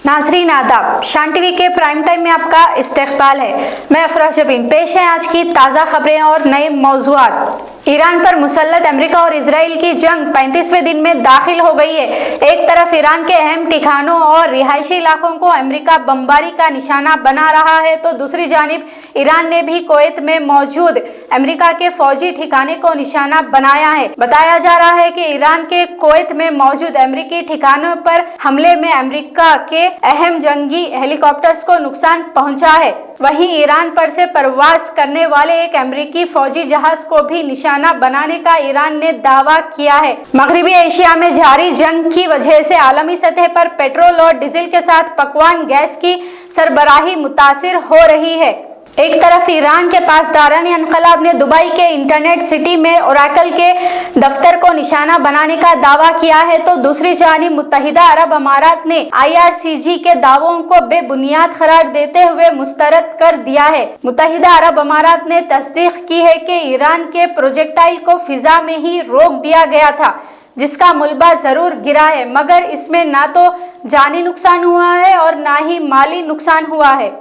नाजरीन आदाब, शान टीवी के प्राइम टाइम में आपका इस्तकबाल है। मैं अफरा जबीन। पेश है आज की ताज़ा खबरें और नए मौज़ूआत। ईरान पर मुसल्लत अमेरिका और इजराइल की जंग 35वें दिन में दाखिल हो गई है। एक तरफ ईरान के अहम ठिकानों और रिहायशी इलाकों को अमेरिका बमबारी का निशाना बना रहा है, तो दूसरी जानिब ईरान ने भी कुवैत में मौजूद अमेरिका के फौजी ठिकाने को निशाना बनाया है। बताया जा रहा है कि ईरान के कुवैत में मौजूद अमेरिकी ठिकानों पर हमले में अमेरिका के अहम जंगी हेलीकॉप्टर्स को नुकसान पहुंचा है। वहीं ईरान पर से परवाज करने वाले एक अमेरिकी फौजी जहाज को भी निशाना बनाने का ईरान ने दावा किया है। मगरबी एशिया में जारी जंग की वजह से आलमी सतह पर पेट्रोल और डीजल के साथ पकवान गैस की सरबराही मुतासिर हो रही है। एक तरफ ईरान के पासदारान इनकलाब ने दुबई के इंटरनेट सिटी में ओरेकल के दफ्तर को निशाना बनाने का दावा किया है, तो दूसरी जानिब मुत्तहिदा अरब अमारात ने IRCG के दावों को बेबुनियाद करार देते हुए मुस्तरद कर दिया है। मुत्तहिदा अरब अमारात ने तस्दीक की है कि ईरान के प्रोजेक्टाइल को फिजा में ही रोक दिया गया था, जिसका मुलबा जरूर गिरा है, मगर इसमें ना तो जानी नुकसान हुआ है और ना ही माली नुकसान हुआ है।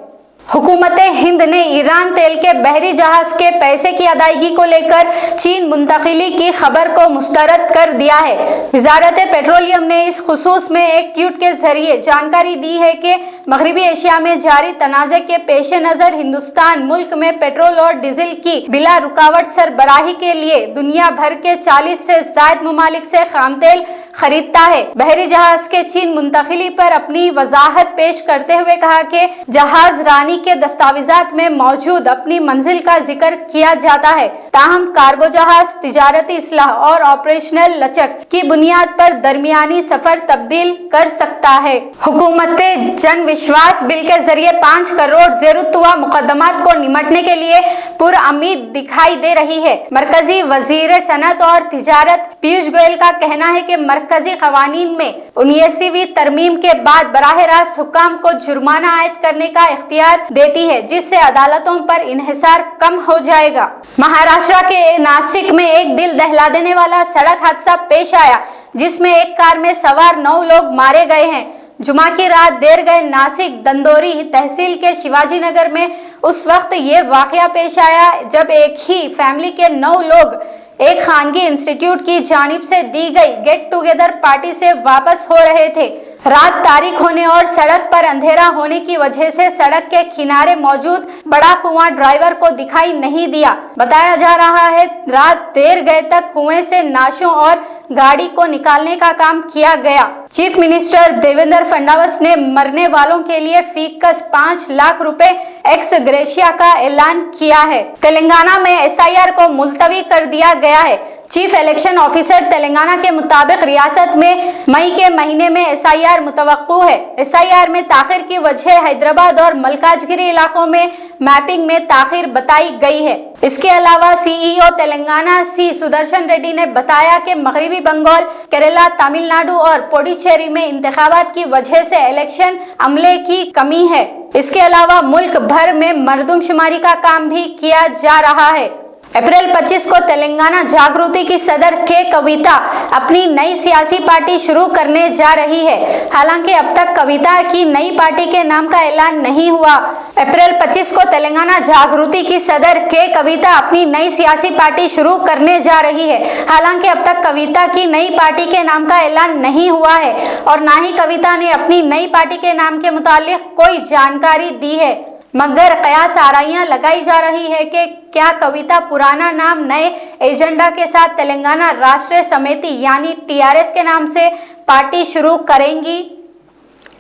हुकूमत हिंद ने ईरान तेल के बहरी जहाज के पैसे की अदायगी को लेकर चीन मुंतकिली की खबर को मुस्तरद कर दिया है। वजारत पेट्रोलियम ने इस खुसूस में एक ट्वीट के जरिए जानकारी दी है कि मगरबी एशिया में जारी तनाज़े के पेश नज़र हिंदुस्तान मुल्क में पेट्रोल और डीजल की बिला रुकावट सरबराही के लिए दुनिया भर के 40 से ज़ायद ममालिक से खाम तेल खरीदता है। बहरी जहाज के चीन मुंतकिली पर अपनी वजाहत पेश करते हुए कहा कि जहाज रानी के दस्तावेजात में मौजूद अपनी मंजिल का जिक्र किया जाता है, ताहम कार्गो जहाज तिजारती इस्लाह और ऑपरेशनल लचक की बुनियाद पर दरमियानी सफर तब्दील कर सकता है। हुकूमत जन विश्वास बिल के जरिए 5 करोड़ ज़ेरुत्तुआ मुकदमात को निमटने के लिए पुरउम्मीद दिखाई दे रही है। मरकजी वजीर सनत और तिजारत पीयूष गोयल का कहना है कि मरकजी कवानीन में 19वीं तरमीम के बाद बराह रास्त हुक्काम को जुर्माना आयद करने का इख्तियार देती है, जिससे अदालतों पर इन्हिसार कम हो जाएगा। महाराष्ट्र के नासिक में एक दिल दहला देने वाला सड़क हादसा पेश आया, जिसमें एक कार में सवार 9 लोग मारे गए हैं। जुमा की रात देर गए नासिक दंदोरी तहसील के शिवाजी नगर में उस वक्त ये वाकया पेश आया जब एक ही फैमिली के 9 लोग एक खानगी इंस्टीट्यूट की जानिब से दी गई गेट टुगेदर पार्टी से वापस हो रहे थे। रात तारीख होने और सड़क पर अंधेरा होने की वजह से सड़क के किनारे मौजूद बड़ा कुआं ड्राइवर को दिखाई नहीं दिया। बताया जा रहा है रात देर गए तक कुएं से नाशों और गाड़ी को निकालने का काम किया गया। चीफ मिनिस्टर देवेंद्र फडणवीस ने मरने वालों के लिए फीकस 5 लाख रुपए एक्स ग्रेशिया का ऐलान किया है। तेलंगाना में SIR को मुलतवी कर दिया गया है। चीफ इलेक्शन ऑफिसर तेलंगाना के मुताबिक रियासत में मई के महीने में SIR मुतवक्को है। SIR में ताखिर की वजह हैदराबाद और मलकाजगिरी इलाकों में मैपिंग में ताखिर बताई गई है। इसके अलावा CEO तेलंगाना C सुदर्शन रेड्डी ने बताया कि मगरबी बंगाल, केरला, तमिलनाडु और पुडुचेरी में इंतखाबात की वजह से इलेक्शन अमले की कमी है। इसके अलावा मुल्क भर में मरदमशुमारी का काम भी किया जा रहा है। अप्रैल 25 को तेलंगाना जागृति की सदर के कविता अपनी नई सियासी पार्टी शुरू करने जा रही है। हालांकि अब तक कविता की नई पार्टी के नाम का ऐलान नहीं हुआ। अप्रैल 25 को तेलंगाना जागृति की सदर के कविता अपनी नई सियासी पार्टी शुरू करने जा रही है। हालांकि अब तक कविता की नई पार्टी के नाम का ऐलान नहीं हुआ है और ना ही कविता ने अपनी नई पार्टी के नाम के मुतालिक कोई जानकारी दी है, मगर कयास आराइयां लगाई जा रही है कि क्या कविता पुराना नाम नए एजेंडा के साथ तेलंगाना राष्ट्रीय समिति यानी TRS के नाम से पार्टी शुरू करेंगी।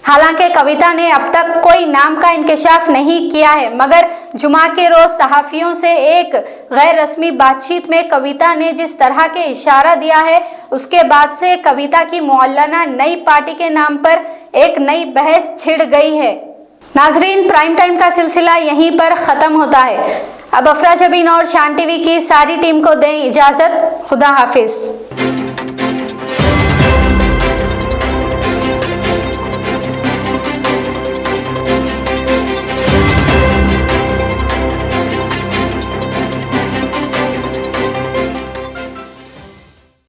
हालांकि कविता ने अब तक कोई नाम का इंकशाफ नहीं किया है, मगर जुमा के रोज सहाफियों से एक गैर रस्मी बातचीत में कविता ने जिस तरह के इशारा दिया है, उसके बाद से कविता की मुअल्लना नई पार्टी के नाम पर एक नई बहस छिड़ गई है। नाजरीन, प्राइम टाइम का सिलसिला यहीं पर ख़त्म होता है। अब अफरा जबीन और शान टीवी की सारी टीम को दें इजाज़त। खुदा हाफिज़।